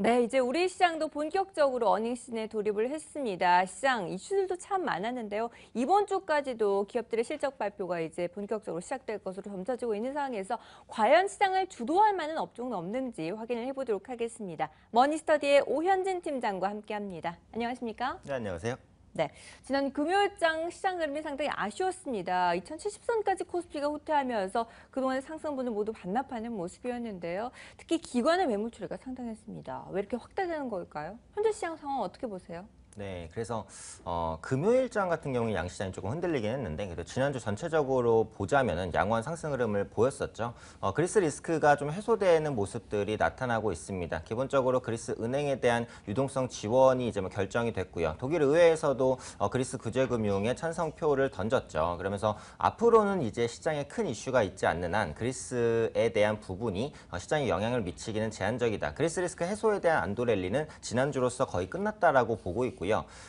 네, 이제 우리 시장도 본격적으로 어닝 시즌에 돌입을 했습니다. 시장 이슈들도 참 많았는데요. 이번 주까지도 기업들의 실적 발표가 이제 본격적으로 시작될 것으로 점쳐지고 있는 상황에서 과연 시장을 주도할 만한 업종은 없는지 확인을 해보도록 하겠습니다. 머니스터디의 오현진 팀장과 함께합니다. 안녕하십니까? 네, 안녕하세요. 네, 지난 금요일장 시장 흐름이 상당히 아쉬웠습니다. 2070선까지 코스피가 후퇴하면서 그동안의 상승분을 모두 반납하는 모습이었는데요. 특히 기관의 매물 추이가 상당했습니다. 왜 이렇게 확대되는 걸까요? 현재 시장 상황 어떻게 보세요? 네, 그래서 금요일장 같은 경우에 양시장이 조금 흔들리긴 했는데 그래도 지난주 전체적으로 보자면은 양호한 상승 흐름을 보였었죠. 그리스 리스크가 좀 해소되는 모습들이 나타나고 있습니다. 기본적으로 그리스 은행에 대한 유동성 지원이 이제 뭐 결정이 됐고요. 독일 의회에서도 그리스 구제금융에 찬성표를 던졌죠. 그러면서 앞으로는 이제 시장에 큰 이슈가 있지 않는 한 그리스에 대한 부분이 시장에 영향을 미치기는 제한적이다. 그리스 리스크 해소에 대한 안도 랠리는 지난주로서 거의 끝났다라고 보고 있고.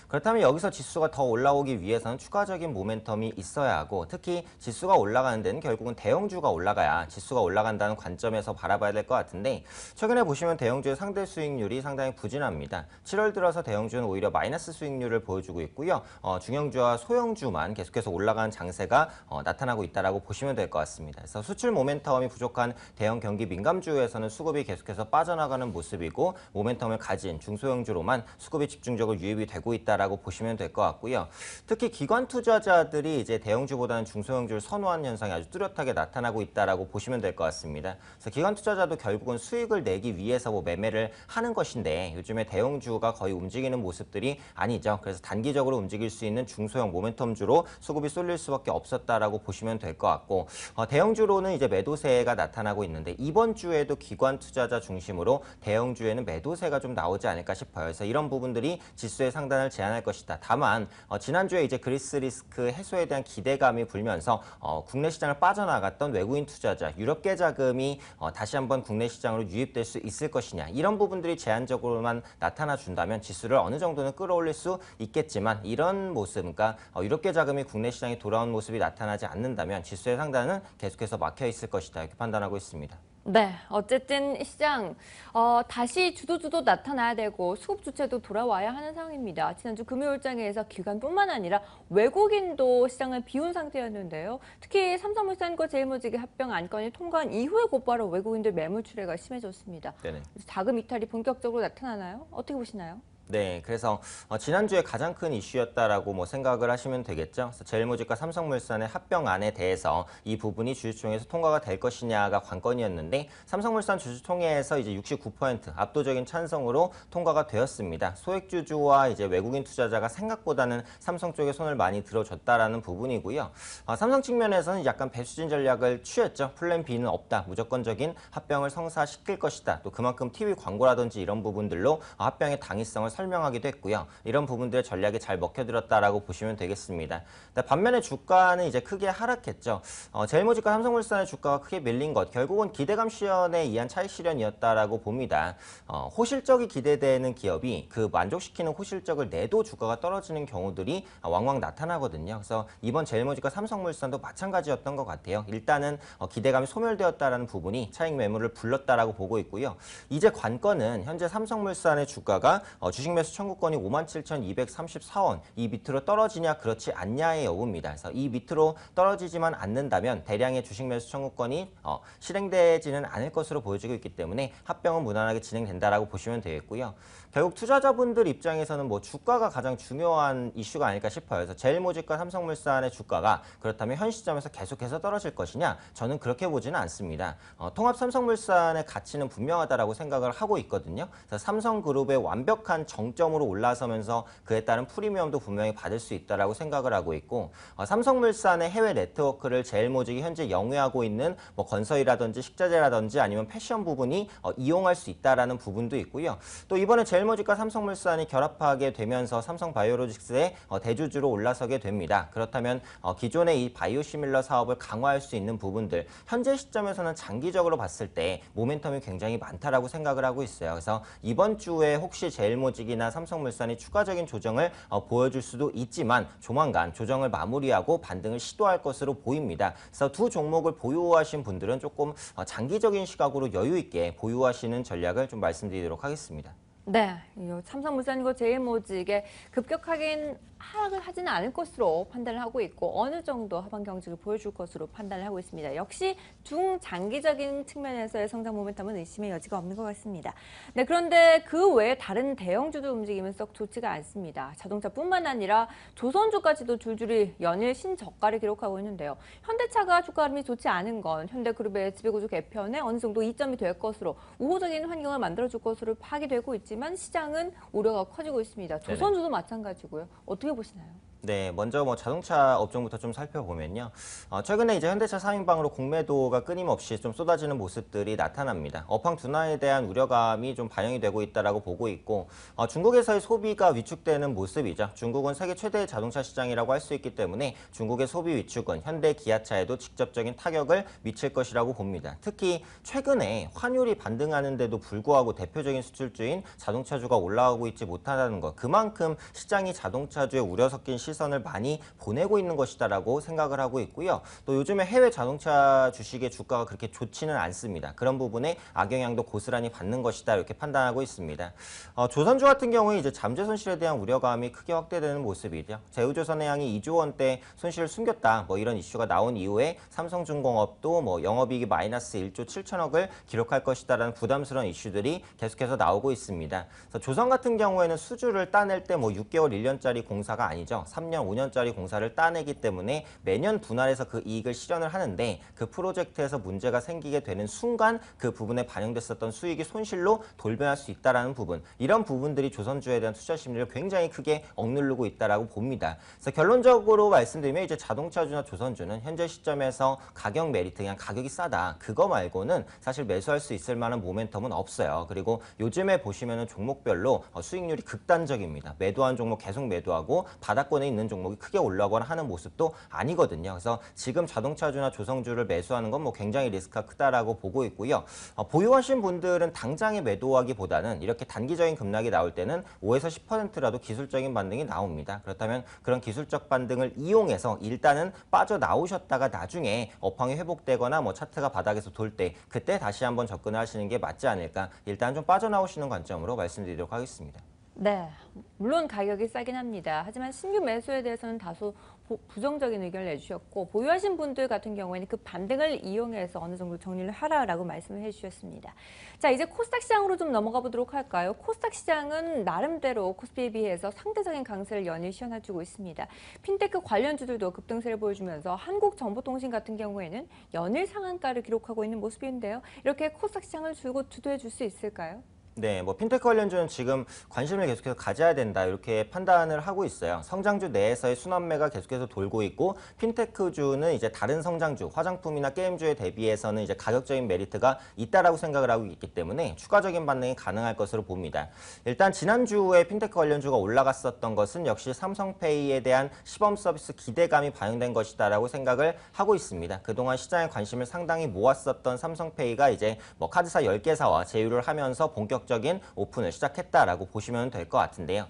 그렇다면 여기서 지수가 더 올라오기 위해서는 추가적인 모멘텀이 있어야 하고 특히 지수가 올라가는 데는 결국은 대형주가 올라가야 지수가 올라간다는 관점에서 바라봐야 될 것 같은데 최근에 보시면 대형주의 상대 수익률이 상당히 부진합니다. 7월 들어서 대형주는 오히려 마이너스 수익률을 보여주고 있고요. 중형주와 소형주만 계속해서 올라가는 장세가 나타나고 있다고 보시면 될 것 같습니다. 그래서 수출 모멘텀이 부족한 대형 경기 민감주에서는 수급이 계속해서 빠져나가는 모습이고 모멘텀을 가진 중소형주로만 수급이 집중적으로 유입이 되고 있다라고 보시면 될 것 같고요. 특히 기관 투자자들이 이제 대형주보다는 중소형주를 선호하는 현상이 아주 뚜렷하게 나타나고 있다라고 보시면 될 것 같습니다. 그래서 기관 투자자도 결국은 수익을 내기 위해서 뭐 매매를 하는 것인데 요즘에 대형주가 거의 움직이는 모습들이 아니죠. 그래서 단기적으로 움직일 수 있는 중소형 모멘텀주로 수급이 쏠릴 수밖에 없었다라고 보시면 될 것 같고 대형주로는 이제 매도세가 나타나고 있는데 이번 주에도 기관 투자자 중심으로 대형주에는 매도세가 좀 나오지 않을까 싶어요. 그래서 이런 부분들이 지수의 상단을 제한할 것이다. 다만 지난주에 이제 그리스 리스크 해소에 대한 기대감이 불면서 국내 시장을 빠져나갔던 외국인 투자자, 유럽계 자금이 다시 한번 국내 시장으로 유입될 수 있을 것이냐 이런 부분들이 제한적으로만 나타나 준다면 지수를 어느 정도는 끌어올릴 수 있겠지만 이런 모습, 그러니까 유럽계 자금이 국내 시장에 돌아온 모습이 나타나지 않는다면 지수의 상단은 계속해서 막혀 있을 것이다 이렇게 판단하고 있습니다. 네, 어쨌든 시장 다시 주도주도 나타나야 되고 수급 주체도 돌아와야 하는 상황입니다. 지난주 금요일장에서 기관뿐만 아니라 외국인도 시장을 비운 상태였는데요. 특히 삼성물산과 제일모직의 합병 안건이 통과한 이후에 곧바로 외국인들 매물 출회가 심해졌습니다. 네네. 그래서 자금 이탈이 본격적으로 나타나나요? 어떻게 보시나요? 네, 그래서 지난주에 가장 큰 이슈였다라고 뭐 생각을 하시면 되겠죠. 그래서 제일모직과 삼성물산의 합병안에 대해서 이 부분이 주주총회에서 통과가 될 것이냐가 관건이었는데 삼성물산 주주총회에서 이제 69% 압도적인 찬성으로 통과가 되었습니다. 소액주주와 이제 외국인 투자자가 생각보다는 삼성 쪽에 손을 많이 들어줬다라는 부분이고요. 삼성 측면에서는 약간 배수진 전략을 취했죠. 플랜 B는 없다. 무조건적인 합병을 성사시킬 것이다. 또 그만큼 TV 광고라든지 이런 부분들로 합병의 당위성을 설명하기도 했고요. 이런 부분들의 전략이 잘 먹혀들었다라고 보시면 되겠습니다. 반면에 주가는 이제 크게 하락했죠. 제일모직과 삼성물산의 주가가 크게 밀린 것, 결국은 기대감 실현에 의한 차익 실현이었다라고 봅니다. 호실적이 기대되는 기업이 그 만족시키는 호실적을 내도 주가가 떨어지는 경우들이 왕왕 나타나거든요. 그래서 이번 제일모직과 삼성물산도 마찬가지였던 것 같아요. 일단은 기대감이 소멸되었다라는 부분이 차익 매물을 불렀다라고 보고 있고요. 이제 관건은 현재 삼성물산의 주가가 주식 매수 청구권이 57,234원 이 밑으로 떨어지냐 그렇지 않냐의 여부입니다. 그래서 이 밑으로 떨어지지만 않는다면 대량의 주식 매수 청구권이 실행되지는 않을 것으로 보여지고 있기 때문에 합병은 무난하게 진행된다라고 보시면 되겠고요. 결국 투자자분들 입장에서는 뭐 주가가 가장 중요한 이슈가 아닐까 싶어요. 그래서 제일모직과 삼성물산의 주가가 그렇다면 현 시점에서 계속해서 떨어질 것이냐? 저는 그렇게 보지는 않습니다. 통합 삼성물산의 가치는 분명하다라고 생각을 하고 있거든요. 그래서 삼성그룹의 완벽한 정점으로 올라서면서 그에 따른 프리미엄도 분명히 받을 수 있다라고 생각을 하고 있고 삼성물산의 해외 네트워크를 제일모직이 현재 영위하고 있는 뭐 건설이라든지 식자재라든지 아니면 패션 부분이 이용할 수 있다라는 부분도 있고요. 또 이번에 제일모직과 삼성물산이 결합하게 되면서 삼성바이오로직스의 대주주로 올라서게 됩니다. 그렇다면 기존의 이 바이오시밀러 사업을 강화할 수 있는 부분들 현재 시점에서는 장기적으로 봤을 때 모멘텀이 굉장히 많다라고 생각을 하고 있어요. 그래서 이번 주에 혹시 제일모직 LG에너지기나 삼성물산이 추가적인 조정을 보여줄 수도 있지만 조만간 조정을 마무리하고 반등을 시도할 것으로 보입니다. 그래서 두 종목을 보유하신 분들은 조금 장기적인 시각으로 여유 있게 보유하시는 전략을 좀 말씀드리도록 하겠습니다. 네, 이 삼성물산과 제일모직에 급격하게 하락을 하지는 않을 것으로 판단을 하고 있고 어느 정도 하방 경직을 보여줄 것으로 판단을 하고 있습니다. 역시 중장기적인 측면에서의 성장 모멘텀은 의심의 여지가 없는 것 같습니다. 네, 그런데 그 외에 다른 대형주도 움직임은 썩 좋지가 않습니다. 자동차뿐만 아니라 조선주까지도 줄줄이 연일 신저가를 기록하고 있는데요. 현대차가 주가 흐름이 좋지 않은 건 현대그룹의 지배구조 개편에 어느 정도 이점이 될 것으로 우호적인 환경을 만들어줄 것으로 파악되고 있지만 시장은 우려가 커지고 있습니다. 조선주도 마찬가지고요. 어떻게 보시나요? 네, 먼저 뭐 자동차 업종부터 좀 살펴보면요. 최근에 이제 현대차 3인방으로 공매도가 끊임없이 좀 쏟아지는 모습들이 나타납니다. 업황 둔화에 대한 우려감이 좀 반영이 되고 있다라고 보고 있고, 중국에서의 소비가 위축되는 모습이죠. 중국은 세계 최대의 자동차 시장이라고 할 수 있기 때문에 중국의 소비 위축은 현대 기아차에도 직접적인 타격을 미칠 것이라고 봅니다. 특히 최근에 환율이 반등하는데도 불구하고 대표적인 수출주인 자동차주가 올라가고 있지 못하다는 것, 그만큼 시장이 자동차주의 우려 섞인 시선을 많이 보내고 있는 것이다라고 생각을 하고 있고요. 또 요즘에 해외 자동차 주식의 주가가 그렇게 좋지는 않습니다. 그런 부분에 악영향도 고스란히 받는 것이다 이렇게 판단하고 있습니다. 조선주 같은 경우에 이제 잠재 손실에 대한 우려감이 크게 확대되는 모습이죠. 제우조선해양이 2조 원대 손실을 숨겼다 뭐 이런 이슈가 나온 이후에 삼성중공업도 뭐 영업이익이 마이너스 1조 7천억을 기록할 것이다라는 부담스러운 이슈들이 계속해서 나오고 있습니다. 그래서 조선 같은 경우에는 수주를 따낼 때 뭐 6개월, 1년짜리 공사가 아니죠. 3년, 5년짜리 공사를 따내기 때문에 매년 분할해서 그 이익을 실현을 하는데 그 프로젝트에서 문제가 생기게 되는 순간 그 부분에 반영됐었던 수익이 손실로 돌변할 수 있다는 부분, 이런 부분들이 조선주에 대한 투자 심리를 굉장히 크게 억누르고 있다라고 봅니다. 그래서 결론적으로 말씀드리면 이제 자동차주나 조선주는 현재 시점에서 가격 메리트, 그냥 가격이 싸다 그거 말고는 사실 매수할 수 있을 만한 모멘텀은 없어요. 그리고 요즘에 보시면은 종목별로 수익률이 극단적입니다. 매도한 종목 계속 매도하고 바닥권에 있는 종목이 크게 올라가거나 하는 모습도 아니거든요. 그래서 지금 자동차주나 조성주를 매수하는 건 뭐 굉장히 리스크가 크다라고 보고 있고요. 보유하신 분들은 당장에 매도하기보다는 이렇게 단기적인 급락이 나올 때는 5에서 10%라도 기술적인 반등이 나옵니다. 그렇다면 그런 기술적 반등을 이용해서 일단은 빠져나오셨다가 나중에 업황이 회복되거나 뭐 차트가 바닥에서 돌 때 그때 다시 한번 접근을 하시는 게 맞지 않을까, 일단 좀 빠져나오시는 관점으로 말씀드리도록 하겠습니다. 네, 물론 가격이 싸긴 합니다. 하지만 신규 매수에 대해서는 다소 부정적인 의견을 내주셨고 보유하신 분들 같은 경우에는 그 반등을 이용해서 어느 정도 정리를 하라라고 말씀을 해주셨습니다. 자, 이제 코스닥 시장으로 좀 넘어가 보도록 할까요? 코스닥 시장은 나름대로 코스피에 비해서 상대적인 강세를 연일 시현해주고 있습니다. 핀테크 관련주들도 급등세를 보여주면서 한국정보통신 같은 경우에는 연일 상한가를 기록하고 있는 모습인데요. 이렇게 코스닥 시장을 줄곧 주도해 줄 수 있을까요? 네, 뭐 핀테크 관련주는 지금 관심을 계속해서 가져야 된다 이렇게 판단을 하고 있어요. 성장주 내에서의 순환매가 계속해서 돌고 있고 핀테크주는 이제 다른 성장주, 화장품이나 게임주에 대비해서는 이제 가격적인 메리트가 있다라고 생각을 하고 있기 때문에 추가적인 반등이 가능할 것으로 봅니다. 일단 지난주에 핀테크 관련주가 올라갔었던 것은 역시 삼성페이에 대한 시범 서비스 기대감이 반영된 것이다라고 생각을 하고 있습니다. 그동안 시장의 관심을 상당히 모았었던 삼성페이가 이제 뭐 카드사 10개사와 제휴를 하면서 본격적인 오픈을 시작했다라고 보시면 될 것 같은데요.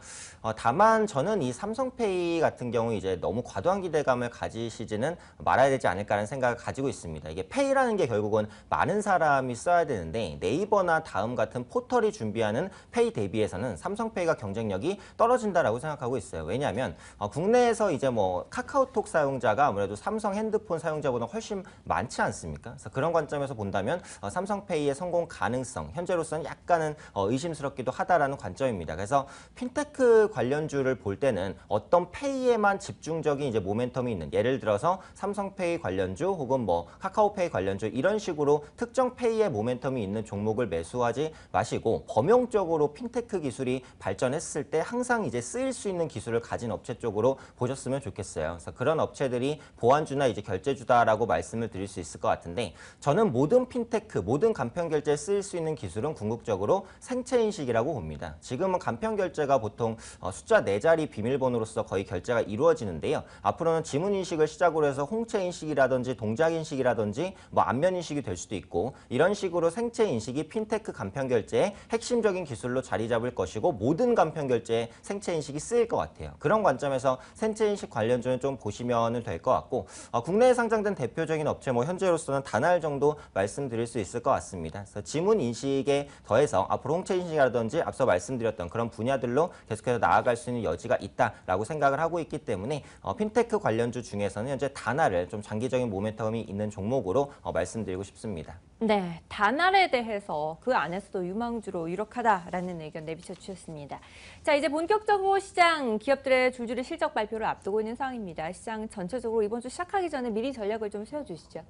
다만 저는 이 삼성페이 같은 경우 이제 너무 과도한 기대감을 가지시지는 말아야 되지 않을까라는 생각을 가지고 있습니다. 이게 페이라는 게 결국은 많은 사람이 써야 되는데 네이버나 다음 같은 포털이 준비하는 페이 대비해서는 삼성페이가 경쟁력이 떨어진다라고 생각하고 있어요. 왜냐하면 국내에서 이제 뭐 카카오톡 사용자가 아무래도 삼성 핸드폰 사용자보다 훨씬 많지 않습니까? 그래서 그런 관점에서 본다면 삼성페이의 성공 가능성 현재로서는 약간은 의심스럽기도 하다라는 관점입니다. 그래서 핀테크 관련주를 볼 때는 어떤 페이에만 집중적인 이제 모멘텀이 있는, 예를 들어서 삼성페이 관련주 혹은 뭐 카카오페이 관련주 이런 식으로 특정 페이에 모멘텀이 있는 종목을 매수하지 마시고 범용적으로 핀테크 기술이 발전했을 때 항상 이제 쓰일 수 있는 기술을 가진 업체 쪽으로 보셨으면 좋겠어요. 그래서 그런 업체들이 보안주나 이제 결제주다라고 말씀을 드릴 수 있을 것 같은데, 저는 모든 핀테크, 모든 간편 결제에 쓰일 수 있는 기술은 궁극적으로 생체 인식이라고 봅니다. 지금은 간편 결제가 보통 숫자 4자리 비밀번호로서 거의 결제가 이루어지는데요. 앞으로는 지문 인식을 시작으로 해서 홍채 인식이라든지 동작 인식이라든지 뭐 안면 인식이 될 수도 있고 이런 식으로 생체 인식이 핀테크 간편 결제의 핵심적인 기술로 자리 잡을 것이고 모든 간편 결제에 생체 인식이 쓰일 것 같아요. 그런 관점에서 생체 인식 관련주는 좀 보시면 될 것 같고 국내에 상장된 대표적인 업체 뭐 현재로서는 다날 정도 말씀드릴 수 있을 것 같습니다. 그래서 지문 인식에 더해서 앞으로 홍채 인식이라든지 앞서 말씀드렸던 그런 분야들로 계속해서 나아갈 수 있는 여지가 있다라고 생각을 하고 있기 때문에 핀테크 관련주 중에서는 현재 다날을 좀 장기적인 모멘텀이 있는 종목으로 말씀드리고 싶습니다. 네, 다날에 대해서 그 안에서도 유망주로 유력하다라는 의견 내비쳐 주셨습니다. 자, 이제 본격적으로 시장 기업들의 줄줄이 실적 발표를 앞두고 있는 상황입니다. 시장 전체적으로 이번 주 시작하기 전에 미리 전략을 좀 세워주시죠.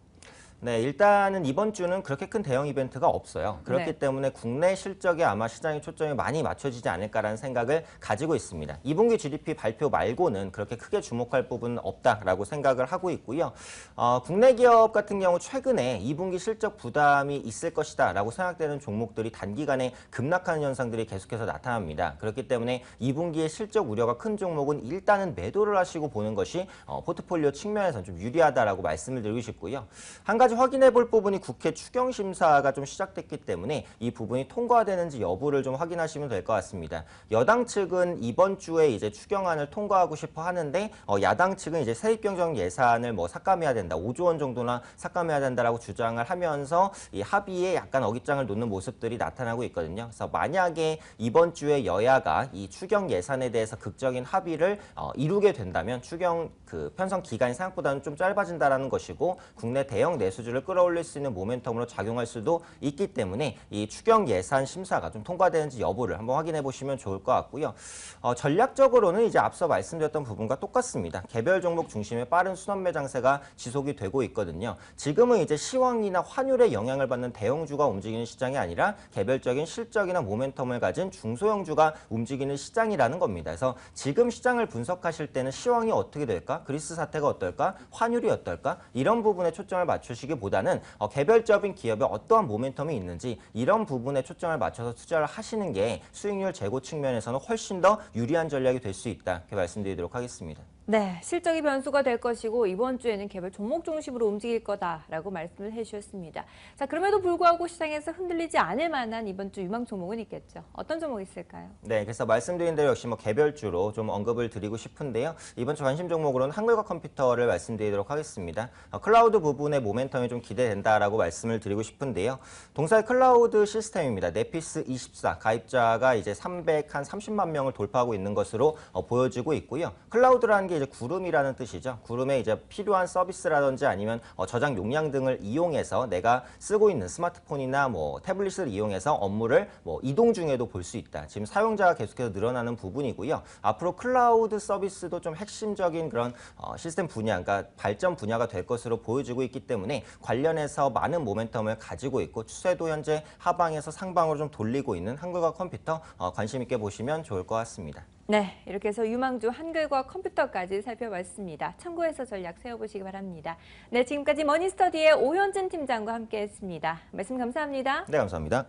네, 일단은 이번 주는 그렇게 큰 대형 이벤트가 없어요. 그렇기 네. 때문에 국내 실적에 아마 시장의 초점이 많이 맞춰지지 않을까라는 생각을 가지고 있습니다. 2분기 GDP 발표 말고는 그렇게 크게 주목할 부분은 없다라고 생각을 하고 있고요. 국내 기업 같은 경우 최근에 2분기 실적 부담이 있을 것이다라고 생각되는 종목들이 단기간에 급락하는 현상들이 계속해서 나타납니다. 그렇기 때문에 2분기에 실적 우려가 큰 종목은 일단은 매도를 하시고 보는 것이 포트폴리오 측면에서는 좀 유리하다라고 말씀을 드리고 싶고요. 한 가지 확인해 볼 부분이 국회 추경 심사가 좀 시작됐기 때문에 이 부분이 통과되는지 여부를 좀 확인하시면 될 것 같습니다. 여당 측은 이번 주에 이제 추경안을 통과하고 싶어 하는데 야당 측은 이제 세입경정 예산을 뭐 삭감해야 된다, 5조 원 정도나 삭감해야 된다라고 주장을 하면서 이 합의에 약간 어깃장을 놓는 모습들이 나타나고 있거든요. 그래서 만약에 이번 주에 여야가 이 추경 예산에 대해서 극적인 합의를 이루게 된다면 추경 그 편성 기간이 생각보다는 좀 짧아진다라는 것이고 국내 대형 내수주를 끌어올릴 수 있는 모멘텀으로 작용할 수도 있기 때문에 이 추경 예산 심사가 좀 통과되는지 여부를 한번 확인해 보시면 좋을 것 같고요. 전략적으로는 이제 앞서 말씀드렸던 부분과 똑같습니다. 개별 종목 중심의 빠른 순환 매장세가 지속이 되고 있거든요. 지금은 이제 시황이나 환율에 영향을 받는 대형주가 움직이는 시장이 아니라 개별적인 실적이나 모멘텀을 가진 중소형주가 움직이는 시장이라는 겁니다. 그래서 지금 시장을 분석하실 때는 시황이 어떻게 될까? 그리스 사태가 어떨까? 환율이 어떨까? 이런 부분에 초점을 맞추시기보다는 개별적인 기업에 어떠한 모멘텀이 있는지 이런 부분에 초점을 맞춰서 투자를 하시는 게 수익률 제고 측면에서는 훨씬 더 유리한 전략이 될 수 있다. 이렇게 말씀드리도록 하겠습니다. 네, 실적이 변수가 될 것이고 이번 주에는 개별 종목 중심으로 움직일 거다라고 말씀을 해주셨습니다. 자, 그럼에도 불구하고 시장에서 흔들리지 않을 만한 이번 주 유망 종목은 있겠죠. 어떤 종목 있을까요? 네, 그래서 말씀드린 대로 역시 뭐 개별주로 좀 언급을 드리고 싶은데요. 이번 주 관심 종목으로는 한글과 컴퓨터를 말씀드리도록 하겠습니다. 클라우드 부분의 모멘텀이 좀 기대된다라고 말씀을 드리고 싶은데요. 동사의 클라우드 시스템입니다. 네피스 24 가입자가 이제 330만 명을 돌파하고 있는 것으로 보여지고 있고요. 클라우드라는 게 이제 구름이라는 뜻이죠. 구름에 이제 필요한 서비스라든지 아니면 저장 용량 등을 이용해서 내가 쓰고 있는 스마트폰이나 뭐 태블릿을 이용해서 업무를 뭐 이동 중에도 볼 수 있다. 지금 사용자가 계속해서 늘어나는 부분이고요. 앞으로 클라우드 서비스도 좀 핵심적인 그런 시스템 분야, 그러니까 발전 분야가 될 것으로 보여지고 있기 때문에 관련해서 많은 모멘텀을 가지고 있고 추세도 현재 하방에서 상방으로 좀 돌리고 있는 한글과 컴퓨터 관심 있게 보시면 좋을 것 같습니다. 네, 이렇게 해서 유망주 한글과 컴퓨터까지 살펴봤습니다. 참고해서 전략 세워보시기 바랍니다. 네, 지금까지 머니스터디의 오현진 팀장과 함께했습니다. 말씀 감사합니다. 네, 감사합니다.